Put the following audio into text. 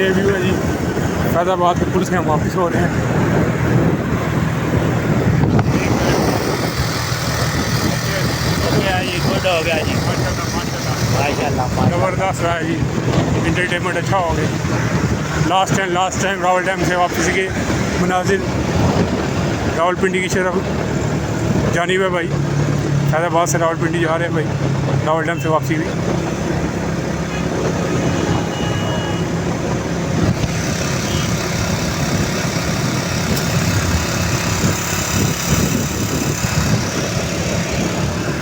ये व्यू है जी फैज़ाबाद के पुल से हम वापस हो रहे हैं। ये गुड हो गया जी, माशाल्लाह। ज़बरदस्त रहा है जी, इंटरटेनमेंट अच्छा हो गया। लास्ट टाइम रावल डैम से वापसी के मनाजिर रावलपिंडी की तरफ जानिब है भाई। फैज़ाबाद से रावलपिंडी जा रहे हैं भाई, रावल डैम से वापसी हुई।